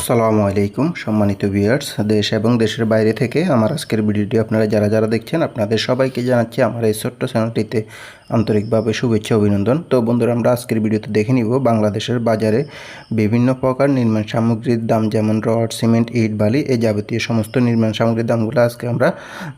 আসসালামু আলাইকুম সম্মানিত ভিউয়ার্স, দেশ এবং দেশের বাইরে থেকে আমার আজকের ভিডিওটি আপনারা যারা দেখছেন আপনাদের সবাইকে জানাচ্ছি আমার এই ছোট্ট চ্যানেলটিতে আন্তরিকভাবে শুভেচ্ছা অভিনন্দন। তো বন্ধুরা, আমরা আজকের ভিডিওতে দেখে নিব বাংলাদেশের বাজারে বিভিন্ন প্রকার নির্মাণ সামগ্রীর দাম, যেমন রড, সিমেন্ট, ইট, বালি এই যাবতীয় সমস্ত নির্মাণ সামগ্রীর দামগুলো আজকে আমরা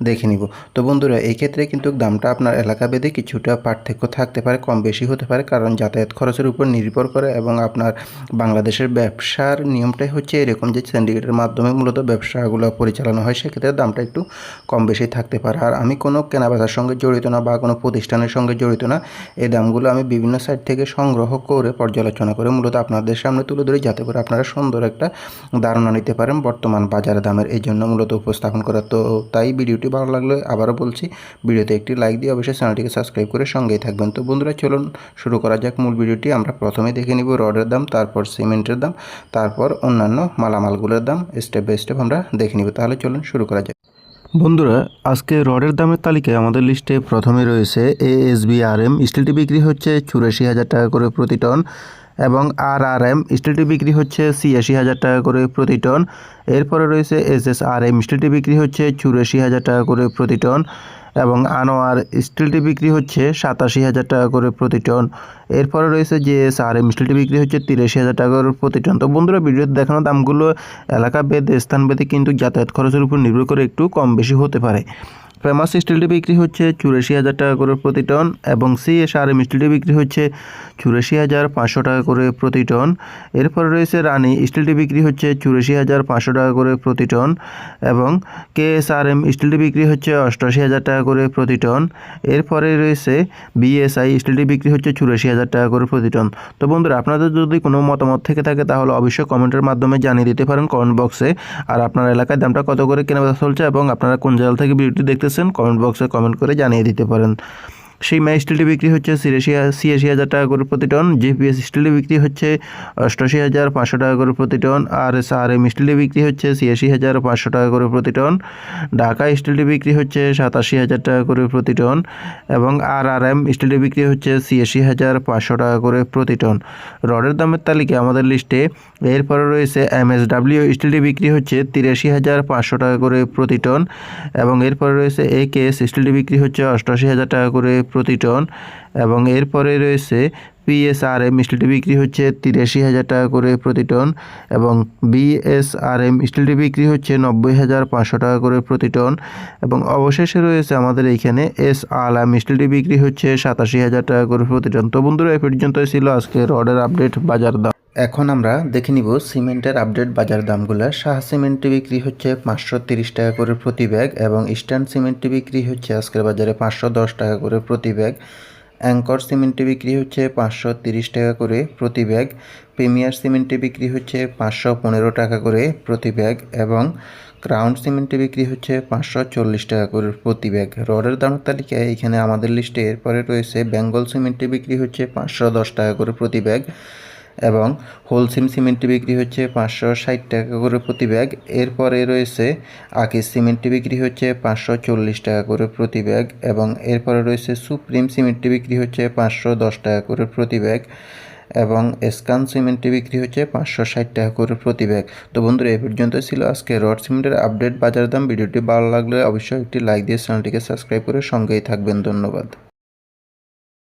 দেখে নিব। তো বন্ধুরা, এই ক্ষেত্রে কিন্তু দামটা আপনার এলাকা ভেদে কিছুটা পার্থক্য থাকতে পারে, কম বেশি হতে পারে, কারণ যাতায়াত খরচের উপর নির্ভর করে এবং আপনার বাংলাদেশের ব্যবসার নিয়মটাই হচ্ছে এরকম যে সিন্ডিকেটের মাধ্যমে মূলত ব্যবসাগুলো পরিচালনা হয়, সেক্ষেত্রে দামটা একটু কম বেশি থাকতে পারে। আর আমি কোনো কেনাবেচার সঙ্গে জড়িত না বা কোনো প্রতিষ্ঠানের সঙ্গে জড়িত না, এই দামগুলো আমি বিভিন্ন সাইট থেকে সংগ্রহ করে পর্যালোচনা করে মূলত আপনাদের সামনে তুলে ধরি, যাতে করে আপনারা সুন্দর একটা ধারণা নিতে পারেন বর্তমান বাজার দামের। এই জন্য মূলত উপস্থাপন করা। তো তাই ভিডিওটি ভালো লাগলে আবারও বলছি, ভিডিওতে একটি লাইক দিয়ে অবশ্যই চ্যানেলটিকে সাবস্ক্রাইব করে সঙ্গেই থাকবেন। তো বন্ধুরা, চলুন শুরু করা যাক মূল ভিডিওটি। আমরা প্রথমে দেখে নিব রডের দাম, তারপর সিমেন্টের দাম, তারপর অন্যান্য মালামালগুলোর দাম স্টেপ বাই স্টেপ আমরা দেখে নিব। তাহলে চলুন শুরু করা যাক। বন্ধুরা, আজকে রডের দামের তালিকায় আমাদের লিস্টে প্রথমে রয়েছে ASBRM স্টিলটি বিক্রি হচ্ছে 84,000 টাকা করে প্রতি টন, এবং RRM স্টিলটি বিক্রি হচ্ছে 86,000 টাকা করে প্রতি টন। এরপরে রয়েছে SSRM স্টিলটি বিক্রি হচ্ছে 84,000 টাকা করে প্রতি টন, এবং আনোয়ার স্টিলটি বিক্রি হচ্ছে 87,000 টাকা করে প্রতি টন। এরপরে রয়েছে JSRM স্টিলটি বিক্রি হচ্ছে 83,000 টাকা করে প্রতি টন। তো বন্ধুরা, ভিডিওতে দেখানো দামগুলো এলাকা ভেদে, স্থান ভেদে কিন্তু যাতায়াত খরচের উপর নির্ভর করে একটু কম বেশি হতে পারে। ফেমাস স্টিলটি বিক্রি হচ্ছে 84,000 টাকা করে প্রতি টন, এবং CSRM স্টিলটি বিক্রি হচ্ছে 84,500 টাকা করে প্রতি টন। এরপরে রয়েছে রানী স্টিলটি বিক্রি হচ্ছে 84,500 টাকা করে প্রতি টন, এবং KSRM স্টিলটি বিক্রি হচ্ছে 88,000 টাকা করে প্রতি টন। এরপরে রয়েছে BSI স্টিলটি বিক্রি হচ্ছে 84,000 টাকা করে প্রতি টন। তো বন্ধুরা, আপনাদের যদি কোনো মতামত থেকে থাকে তাহলে অবশ্যই কমেন্টের মাধ্যমে জানিয়ে দিতে পারেন কমেন্ট বক্সে। আর আপনার এলাকায় দামটা কত করে কেনাবেচা চলছে এবং আপনারা কোন জায়গা থেকে ভিডিওটি দেখতেছেন কমেন্ট বক্সে কমেন্ট করে জানিয়ে দিতে পারেন। সীমা স্টিলটি বিক্রি হচ্ছে 86,000 টাকা করে প্রতি টন। GPS স্টিলটি বিক্রি হচ্ছে 88,500 টাকা করে প্রতি টন। RSRM স্টিলটি বিক্রি হচ্ছে 86,500 টাকা করে প্রতি টন। ঢাকা স্টিলটি বিক্রি হচ্ছে 87,000 টাকা করে প্রতি টন, এবং RRM স্টিলটি বিক্রি হচ্ছে 86,500 টাকা করে প্রতি টন। রডের দামের তালিকায় আমাদের লিস্টে এরপরে রয়েছে MSW স্টিলটি বিক্রি হচ্ছে 83,500 টাকা করে প্রতি টন, এবং এরপরে রয়েছে AKS স্টিলটি বিক্রি হচ্ছে 88,000 টাকা করে প্রতি টন, এবং এরপরে রয়েছে PSRM স্টিলটি বিক্রি হচ্ছে 83,000 টাকা করে প্রতি টন, এবং BSRM স্টিলটি বিক্রি হচ্ছে 90,500 টাকা করে প্রতি টন, এবং অবশেষে রয়েছে আমাদের এইখানে SRM স্টিলটি বিক্রি হচ্ছে 87,000 টাকা করে প্রতি টন। তো বন্ধুরা, এই পর্যন্তই ছিল আজকে রডের আপডেট বাজার দাম। এখন আমরা দেখে নিব সিমেন্টের আপডেট বাজার দামগুলো। শাহ সিমেন্টটি বিক্রি হচ্ছে 530 টাকা করে প্রতি ব্যাগ, এবং ইস্টার্ন সিমেন্টটি বিক্রি হচ্ছে আজকের বাজারে 510 টাকা করে প্রতি ব্যাগ। অ্যাঙ্কর সিমেন্টটি বিক্রি হচ্ছে 530 টাকা করে প্রতি ব্যাগ। প্রিমিয়ার সিমেন্টটি বিক্রি হচ্ছে 515 টাকা করে প্রতি ব্যাগ, এবং ক্রাউন সিমেন্টটি বিক্রি হচ্ছে 540 টাকা করে প্রতি ব্যাগ। রডের দামের তালিকায় এখানে আমাদের লিস্টে এরপরে রয়েছে বেঙ্গল সিমেন্টটি বিক্রি হচ্ছে 510 টাকা করে প্রতি ব্যাগ, এবং হোলসিম সিমেন্টটি বিক্রি হচ্ছে 560 টাকা করে প্রতি ব্যাগ। এরপরে রয়েছে আকিস সিমেন্টটি বিক্রি হচ্ছে 540 টাকা করে প্রতি ব্যাগ, এবং এরপরে রয়েছে সুপ্রিম সিমেন্টটি বিক্রি হচ্ছে 510 টাকা করে প্রতি ব্যাগ, এবং এসকান সিমেন্টটি বিক্রি হচ্ছে 560 টাকা করে প্রতি ব্যাগ। তো বন্ধুরা, এই পর্যন্ত ছিল আজকে রড সিমেন্টের আপডেট বাজার দাম। ভিডিওটি ভালো লাগলে অবশ্যই একটি লাইক দিয়ে চ্যানেলটিকে সাবস্ক্রাইব করে সঙ্গেই থাকবেন। ধন্যবাদ।